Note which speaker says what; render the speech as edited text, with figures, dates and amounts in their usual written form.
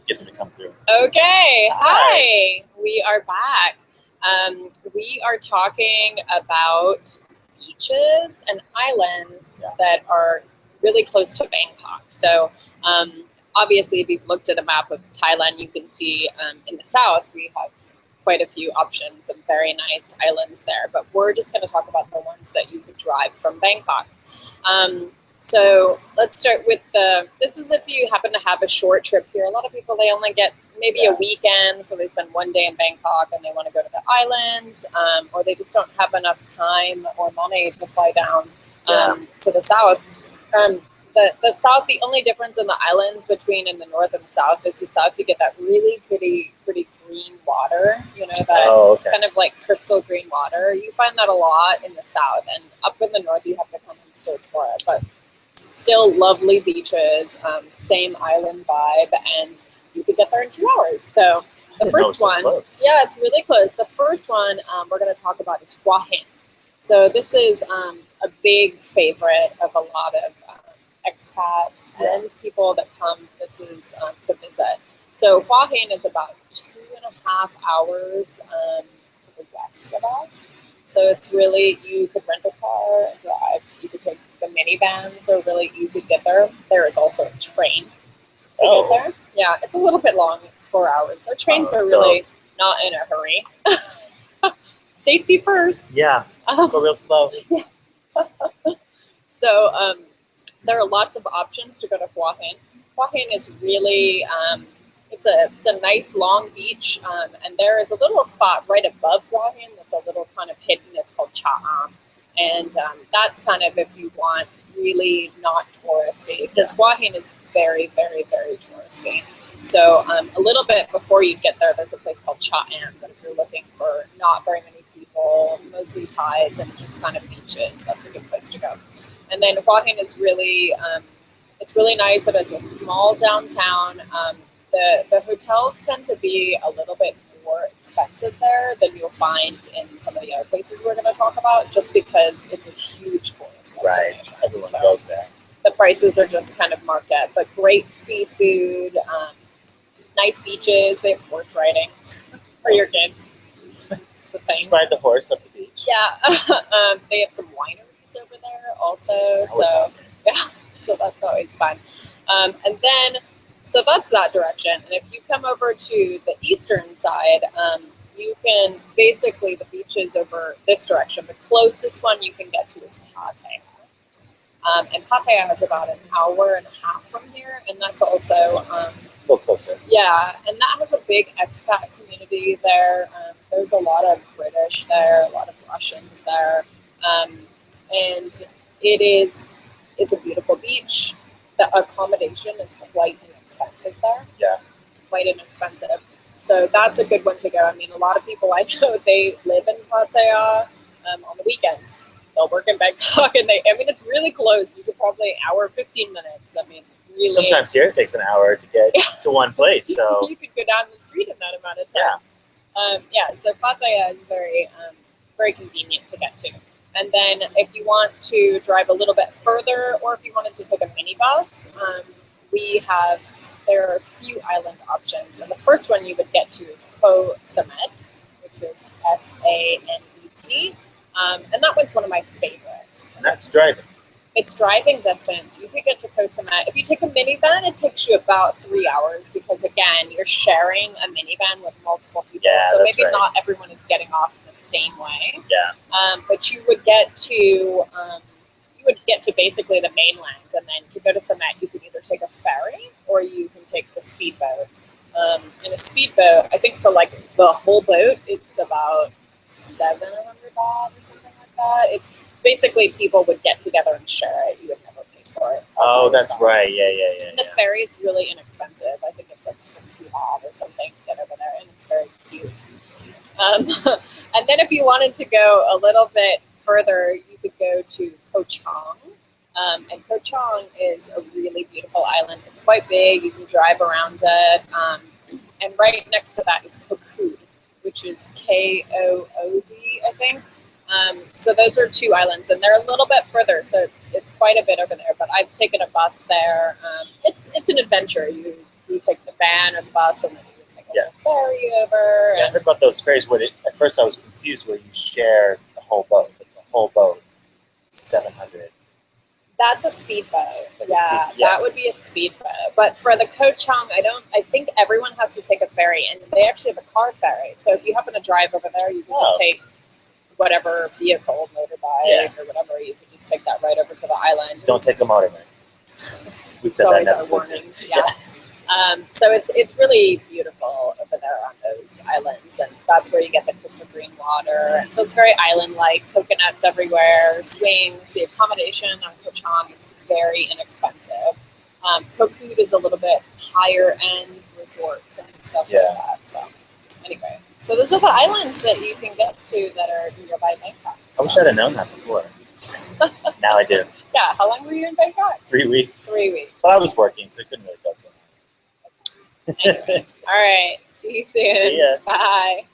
Speaker 1: get them to come through.
Speaker 2: Okay, hi. We are back. We are talking about beaches and islands that are really close to Bangkok. So, obviously, if you've looked at a map of Thailand, you can see in the south we have quite a few options of very nice islands there. But we're just going to talk about the ones that you could drive from Bangkok. So let's start with this is if you happen to have a short trip here. A lot of people, they only get maybe a weekend, so they spend one day in Bangkok and they want to go to the islands, or they just don't have enough time or money to fly down to the south. The south, the only difference in the islands between in the north and the south is the south you get that really pretty green water, you know, that kind of like crystal green water. You find that a lot in the south, and up in the north you have to come and search for it, but still lovely beaches, same island vibe, and you could get there in 2 hours. So the first one, yeah, it's really close. The first one we're going to talk about is Hua Hin. So this is a big favorite of a lot of expats and people that come. This is to visit. So Hua Hin is about 2.5 hours to the west of us. So it's really, you could rent a car and drive. You could take the minivans, are really easy to get there. There is also a train to get there. Yeah, it's a little bit long. It's 4 hours. So trains are really not in a hurry. Safety first.
Speaker 1: Yeah, go real slow.
Speaker 2: Yeah. So there are lots of options to go to Hua Hin. Hua Hin is really, it's a nice long beach, and there is a little spot right above Hua Hin that's a little kind of hidden. It's called Cha Am, and that's kind of if you want really not touristy, because Hua Hin is very, very, very touristy. So a little bit before you get there, there's a place called Cha Am, but if you're looking for not very many people, mostly Thais, and just kind of beaches, that's a good place to go. And then Hua Hin is really, it's really nice. It has a small downtown. The hotels tend to be a little bit more expensive there than you'll find in some of the other places we're going to talk about, just because it's a huge tourist destination.
Speaker 1: Right, everyone goes there.
Speaker 2: The prices are just kind of marked up, but great seafood, nice beaches. They have horse riding for your kids.
Speaker 1: Just ride the horse up the beach.
Speaker 2: Yeah, they have some wineries over there also. So yeah, so that's always fun. And then, so that's that direction. And if you come over to the eastern side, you can basically, the beaches over this direction, the closest one you can get to is Pattaya. And Pattaya is about an hour and a half from here, and that's also
Speaker 1: a little closer.
Speaker 2: Yeah, and that has a big expat community there. There's a lot of British there, a lot of Russians there, and it's a beautiful beach. The accommodation is quite inexpensive there.
Speaker 1: Yeah,
Speaker 2: quite inexpensive. So that's a good one to go. I mean, a lot of people I know, they live in Pattaya on the weekends. They'll work in Bangkok, and it's really close. You could probably hour, 15 minutes. I mean, really.
Speaker 1: Sometimes here it takes an hour to get to one place. So
Speaker 2: you could go down the street in that amount of time. So Pattaya is very, very convenient to get to. And then if you want to drive a little bit further, or if you wanted to take a minibus, there are a few island options. And the first one you would get to is Koh Samet, which is Sanet. And that one's one of my favorites.
Speaker 1: And that's driving.
Speaker 2: It's driving distance. You could get to Koh Samet. If you take a minivan, it takes you about 3 hours because, again, you're sharing a minivan with multiple people.
Speaker 1: Yeah,
Speaker 2: so maybe not everyone is getting off in the same way.
Speaker 1: Yeah.
Speaker 2: But you would get to basically the mainland, and then to go to Samet, you can either take a ferry or you can take the speedboat. And a speedboat, I think for like the whole boat, it's about 700 baht or something like that. It's basically people would get together and share it. You would never pay for it.
Speaker 1: Oh, that's right. Yeah.
Speaker 2: And the ferry is really inexpensive. I think it's like 60 baht or something to get over there, and it's very cute. And then if you wanted to go a little bit further, you could go to Koh Chang. And Koh Chang is a really beautiful island. It's quite big. You can drive around it. And right next to that is Koh Kood, which is Kood, I think. So those are two islands, and they're a little bit further, so it's quite a bit over there. But I've taken a bus there. It's an adventure. You take the van or the bus, and then you would take a
Speaker 1: Yeah.
Speaker 2: little ferry over.
Speaker 1: Yeah, I heard about those ferries. At first I was confused where you share the whole boat. Like the whole boat, 700.
Speaker 2: That's a speedboat.
Speaker 1: Like a
Speaker 2: Yeah,
Speaker 1: speed- yeah.
Speaker 2: that would be a speedboat. But for the Ko Chang, I think everyone has to take a ferry, and they actually have a car ferry. So if you happen to drive over there, you can just take whatever vehicle, motorbike or whatever. You could just take that right over to the island.
Speaker 1: Don't take a motorbike. We said that in episode 2.
Speaker 2: warnings. Yeah. So it's really beautiful over there on those islands, and that's where you get the crystal green water. It feels very island-like, coconuts everywhere, swings. The accommodation on Koh Chang is very inexpensive. Koh Kood is a little bit higher-end resorts and stuff like that. So anyway, so those are the islands that you can get to that are nearby Bangkok.
Speaker 1: I wish I'd have known that before. Now I do.
Speaker 2: Yeah, how long were you in Bangkok?
Speaker 1: 3 weeks.
Speaker 2: 3 weeks.
Speaker 1: Well, I was working, so I couldn't really go to
Speaker 2: Anyway, all right. See you soon.
Speaker 1: See ya.
Speaker 2: Bye.